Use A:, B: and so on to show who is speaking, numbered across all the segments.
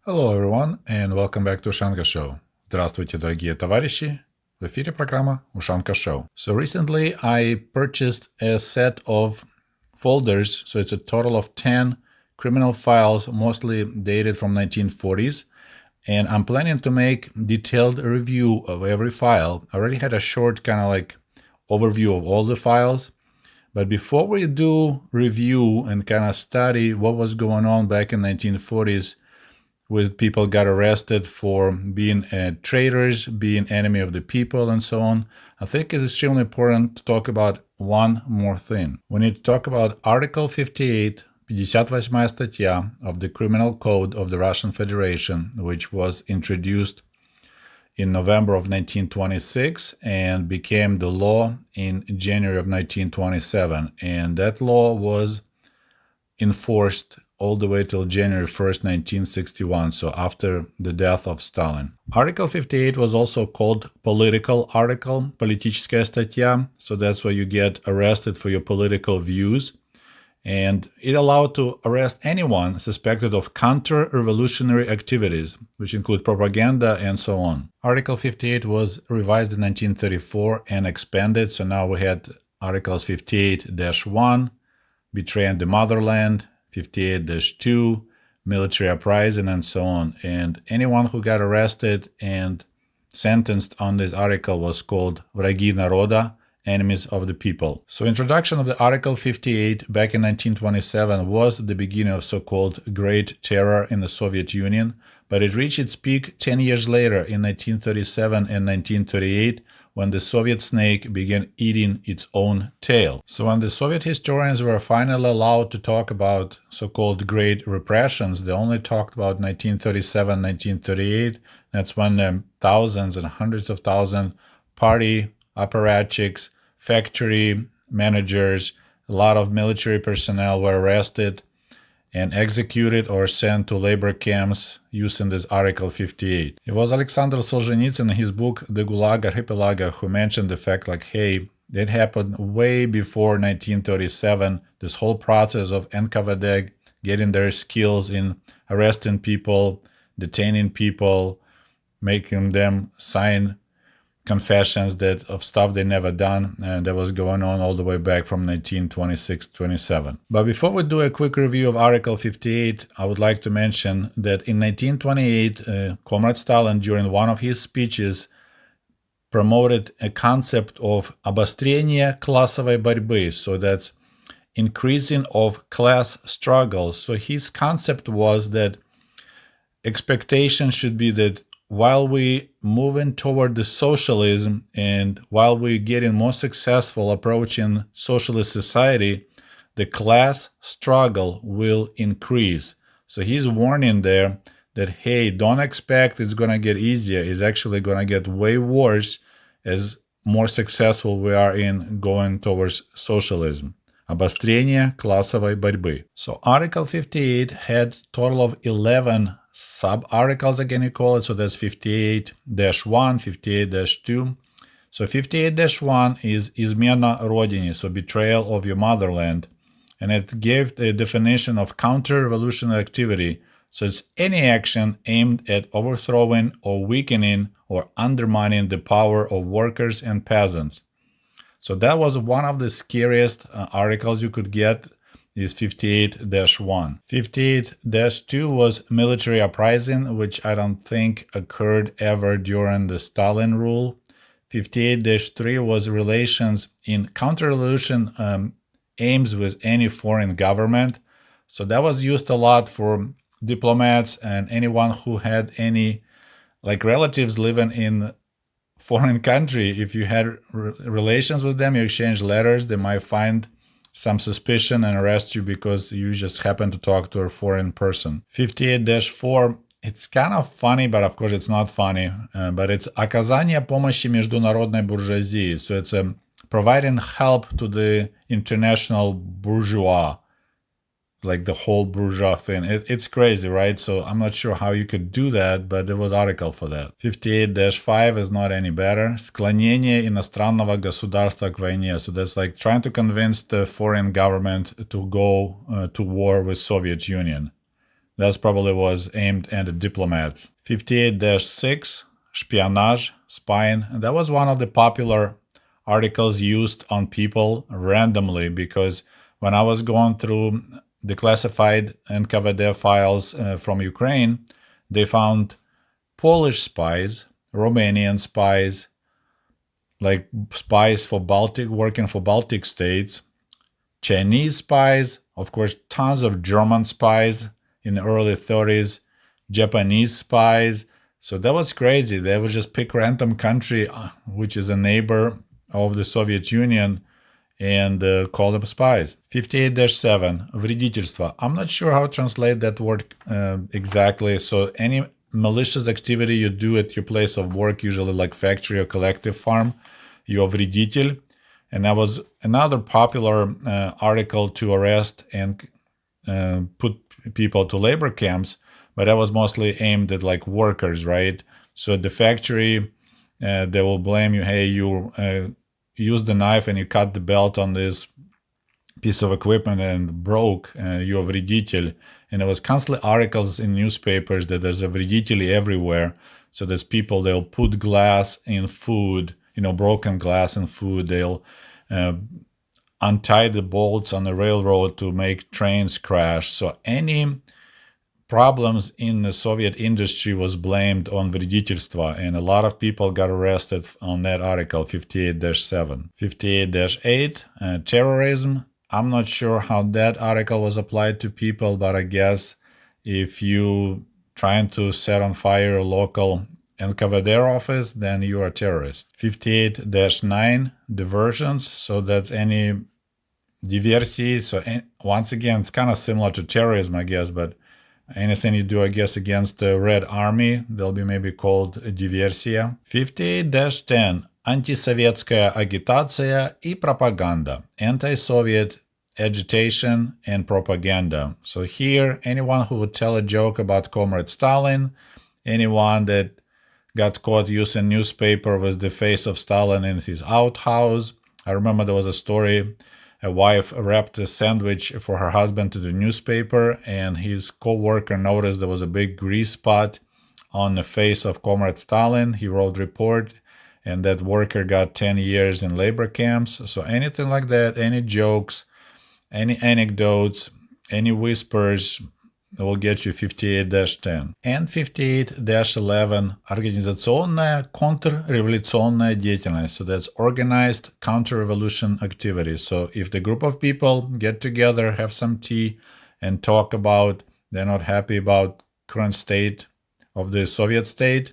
A: Hello everyone and welcome back to Ushanka Show. Здравствуйте, дорогие товарищи. В эфире программа Ushanka Show. So recently I purchased a set of folders, so it's a total of 10 criminal files, mostly dated from 1940s, and I'm planning to make detailed review of every file. I already had a short kind of like overview of all the files, but before we do review and kind of study what was going on back in 1940s, with people got arrested for being traitors, being enemy of the people, and so on, I think it's extremely important to talk about one more thing. We need to talk about Article 58, 58 статья of the Criminal Code of the Russian Federation, which was introduced in November of 1926 and became the law in January of 1927. And that law was enforced all the way till January 1st, 1961, so after the death of Stalin. Article 58 was also called political article, политическая статья, so that's where you get arrested for your political views. And it allowed to arrest anyone suspected of counter-revolutionary activities, which include propaganda and so on. Article 58 was revised in 1934 and expanded, so now we had Articles 58-1, betraying the motherland, 58-2, military uprising, and so on. And anyone who got arrested and sentenced on this article was called враги народа, enemies of the people. So introduction of the Article 58 back in 1927 was the beginning of so-called Great Terror in the Soviet Union, but it reached its peak 10 years later in 1937 and 1938, when the Soviet snake began eating its own tail. So when the Soviet historians were finally allowed to talk about so-called Great Repressions, they only talked about 1937, 1938. That's when thousands and hundreds of thousands party apparatchiks, factory managers, a lot of military personnel were arrested and executed or sent to labor camps using this Article 58. It was Alexander Solzhenitsyn in his book The GULAG Archipelago who mentioned the fact like, hey, it happened way before 1937, this whole process of NKVD getting their skills in arresting people, detaining people, making them sign confessions that of stuff they never done, and that was going on all the way back from 1926-27. But before we do a quick review of Article 58, I would like to mention that in 1928, Comrade Stalin, during one of his speeches, promoted a concept of обострение классовой борьбы, so that's increasing of class struggles. So his concept was that expectation should be that while we moving toward the socialism and while we're getting more successful approaching socialist society, the class struggle will increase. So he's warning there that, hey, don't expect it's going to get easier. It's actually going to get way worse as more successful we are in going towards socialism. Обострение классовой борьбы. So Article 58 had total of 11 sub-articles, again you call it, so that's 58-1, 58-2. So 58-1 is измена родине, so betrayal of your motherland, and it gave a definition of counter-revolutionary activity, so it's any action aimed at overthrowing or weakening or undermining the power of workers and peasants. So that was one of the scariest articles you could get, is 58-1. 58-2 was military uprising, which I don't think occurred ever during the Stalin rule. 58-3 was relations in counter-revolution aims with any foreign government. So that was used a lot for diplomats and anyone who had any like relatives living in foreign country. If you had relations with them, you exchange letters, they might find some suspicion and arrest you because you just happen to talk to a foreign person. 58-4, it's kind of funny, but of course it's not funny, but it's оказание помощи международной буржуазии. So it's providing help to the international bourgeois, like the whole bourgeois thing. It's crazy, right? So I'm not sure how you could do that, but there was article for that. 58-5 is not any better. Склонение иностранного государства к войне. So that's like trying to convince the foreign government to go to war with Soviet Union. That probably was aimed at the diplomats. 58-6, espionage, spying. And that was one of the popular articles used on people randomly, because when I was going through the classified NKVD files from Ukraine, they found Polish spies, Romanian spies, like spies for Baltic, working for Baltic states, Chinese spies, of course, tons of German spies in the early 30s, Japanese spies. So that was crazy. They would just pick random country, which is a neighbor of the Soviet Union, and call them spies. 58-7, вредительство. I'm not sure how to translate that word exactly. So any malicious activity you do at your place of work, usually like factory or collective farm, you're вредитель. And that was another popular article to arrest and put people to labor camps, but that was mostly aimed at like workers, right? So at the factory, they will blame you, hey, you used the knife and you cut the belt on this piece of equipment and broke, you're вредитель. And there was constantly articles in newspapers that there's a вредители everywhere. So there's people, they'll put glass in food, broken glass in food. They'll untie the bolts on the railroad to make trains crash. So any problems in the Soviet industry was blamed on вредительство, and a lot of people got arrested on that article, 58-7. 58-8, terrorism. I'm not sure how that article was applied to people, but I guess if you trying to set on fire a local NKVD office, then you are a terrorist. 58-9, diversions. So that's any диверсии. So once again, it's kind of similar to terrorism, I guess, but anything you do, I guess, against the Red Army, they'll be maybe called диверсия. 58-10, антисоветская агитация и пропаганда. Anti-Soviet agitation and propaganda. So here, anyone who would tell a joke about Comrade Stalin, anyone that got caught using newspaper with the face of Stalin in his outhouse. I remember there was a story, a wife wrapped a sandwich for her husband to the newspaper, and his co-worker noticed there was a big grease spot on the face of Comrade Stalin. He wrote report, and that worker got 10 years in labor camps. So anything like that, any jokes, any anecdotes, any whispers, will get you 58-10. And 58-11, организационная контрреволюционная деятельность. So that's organized counter-revolution activities. So if the group of people get together, have some tea, and talk about they're not happy about current state of the Soviet state,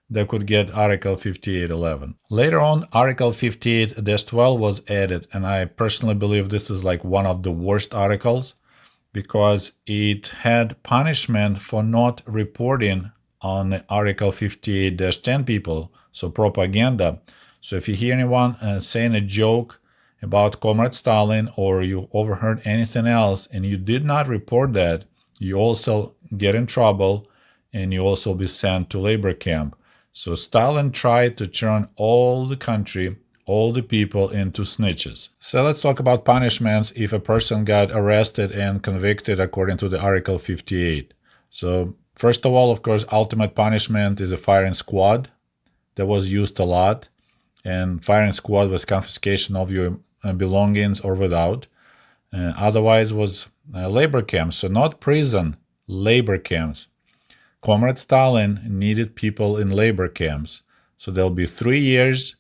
A: they could get Article 58-11. Later on, Article 58-12 was added, and I personally believe this is like one of the worst articles, because it had punishment for not reporting on Article 58-10 people, so propaganda. So if you hear anyone saying a joke about Comrade Stalin, or you overheard anything else and you did not report that, you also get in trouble and you also be sent to labor camp. So Stalin tried to turn all the country, all the people into snitches. So let's talk about punishments if a person got arrested and convicted according to the Article 58. So first of all, of course, ultimate punishment is a firing squad. That was used a lot. And firing squad was confiscation of your belongings or without. Otherwise was labor camps. So not prison, labor camps. Comrade Stalin needed people in labor camps. So there'll be 3 years,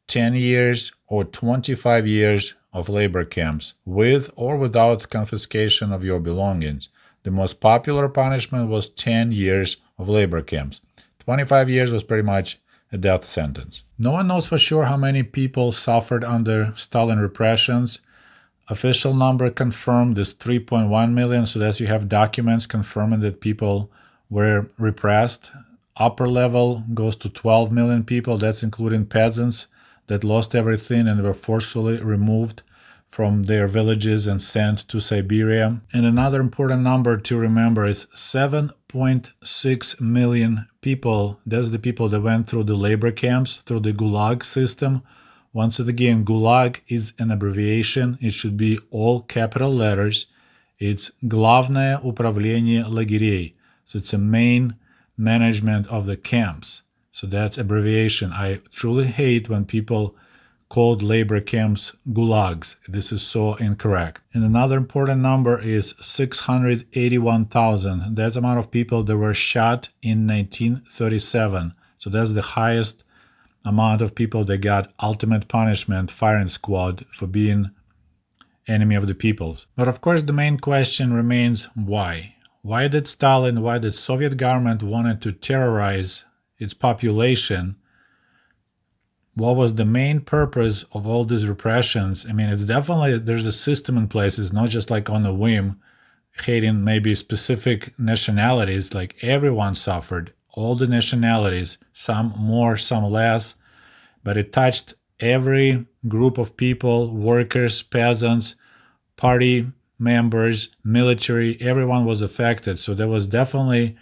A: 10 years, or 25 years of labor camps, with or without confiscation of your belongings. The most popular punishment was 10 years of labor camps. 25 years was pretty much a death sentence. No one knows for sure how many people suffered under Stalin repressions. Official number confirmed is 3.1 million, so that you have documents confirming that people were repressed. Upper level goes to 12 million people. That's including peasants that lost everything and were forcefully removed from their villages and sent to Siberia. And another important number to remember is 7.6 million people. That's the people that went through the labor camps, through the GULAG system. Once again, GULAG is an abbreviation. It should be all capital letters. It's Главное управление лагерей. So it's a main management of the camps. So that's abbreviation. I truly hate when people called labor camps gulags. This is so incorrect. And another important number is 681,000. That amount of people that were shot in 1937. So that's the highest amount of people that got ultimate punishment, firing squad, for being enemy of the peoples. But of course the main question remains why? Why did Stalin, why did Soviet government wanted to terrorize its population? What was the main purpose of all these repressions? I mean, it's definitely, there's a system in place. It's not just like on a whim, hating maybe specific nationalities. Like everyone suffered, all the nationalities, some more, some less, but it touched every group of people, workers, peasants, party members, military, everyone was affected. So there was definitely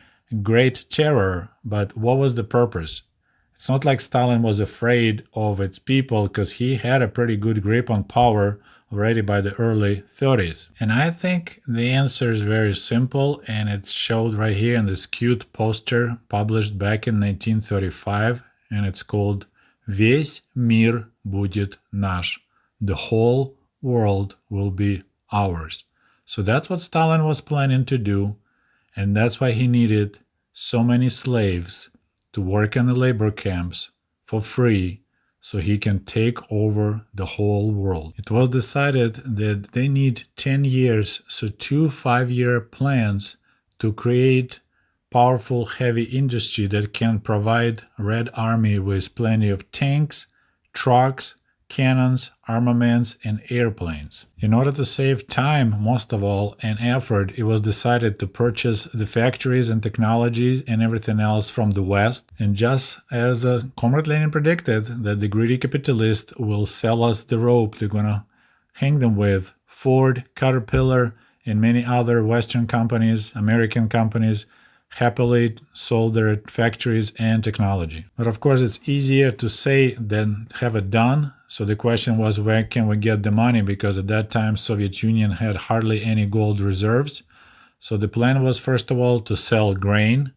A: great terror, but what was the purpose? It's not like Stalin was afraid of its people, because he had a pretty good grip on power already by the early 30s. And I think the answer is very simple, and it's showed right here in this cute poster published back in 1935, and it's called Весь мир будет наш. The whole world will be ours. So that's what Stalin was planning to do, and that's why he needed so many slaves to work in the labor camps for free so he can take over the whole world. It was decided that they need 10 years, so 2 5-year plans to create powerful heavy industry that can provide Red Army with plenty of tanks, trucks, cannons, armaments, and airplanes. In order to save time, most of all, and effort, it was decided to purchase the factories and technologies and everything else from the West. And just as Comrade Lenin predicted, that the greedy capitalists will sell us the rope they're gonna hang them with, Ford, Caterpillar, and many other Western companies, American companies, happily sold their factories and technology. But of course, it's easier to say than have it done. So the question was, where can we get the money? Because at that time, Soviet Union had hardly any gold reserves. So the plan was, first of all, to sell grain.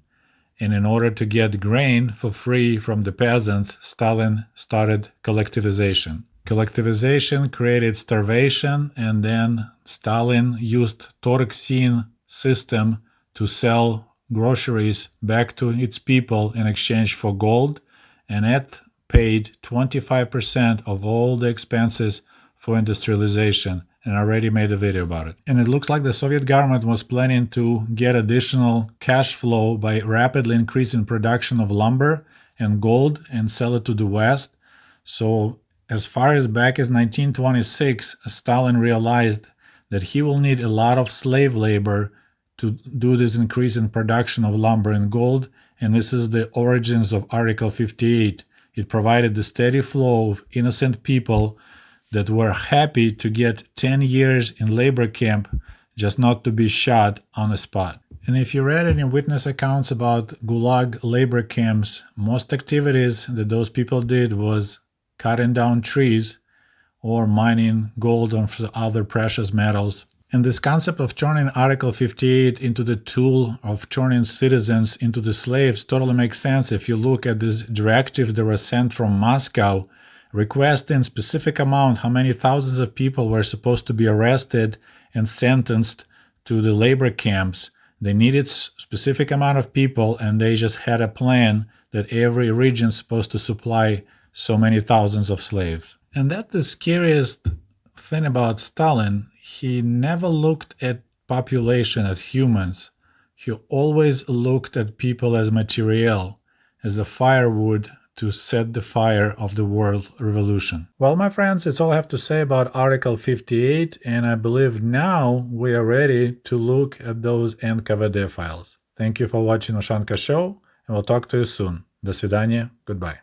A: And in order to get grain for free from the peasants, Stalin started collectivization. Collectivization created starvation, and then Stalin used Torksyn system to sell groceries back to its people in exchange for gold, and it paid 25% of all the expenses for industrialization, and I already made a video about it. And it looks like the Soviet government was planning to get additional cash flow by rapidly increasing production of lumber and gold and sell it to the West. So as far as back as 1926, Stalin realized that he will need a lot of slave labor to do this increase in production of lumber and gold, and this is the origins of Article 58. It provided the steady flow of innocent people that were happy to get 10 years in labor camp just not to be shot on the spot. And if you read any witness accounts about Gulag labor camps, most activities that those people did was cutting down trees or mining gold or other precious metals. And this concept of turning Article 58 into the tool of turning citizens into the slaves totally makes sense if you look at these directives that were sent from Moscow requesting specific amount, how many thousands of people were supposed to be arrested and sentenced to the labor camps. They needed specific amount of people, and they just had a plan that every region is supposed to supply so many thousands of slaves. And that's the scariest thing about Stalin. He never looked at population, at humans. He always looked at people as material, as a firewood to set the fire of the world revolution. Well, my friends, it's all I have to say about Article 58, and I believe now we are ready to look at those NKVD files. Thank you for watching Ushanka Show, and we'll talk to you soon. До свидания. Goodbye.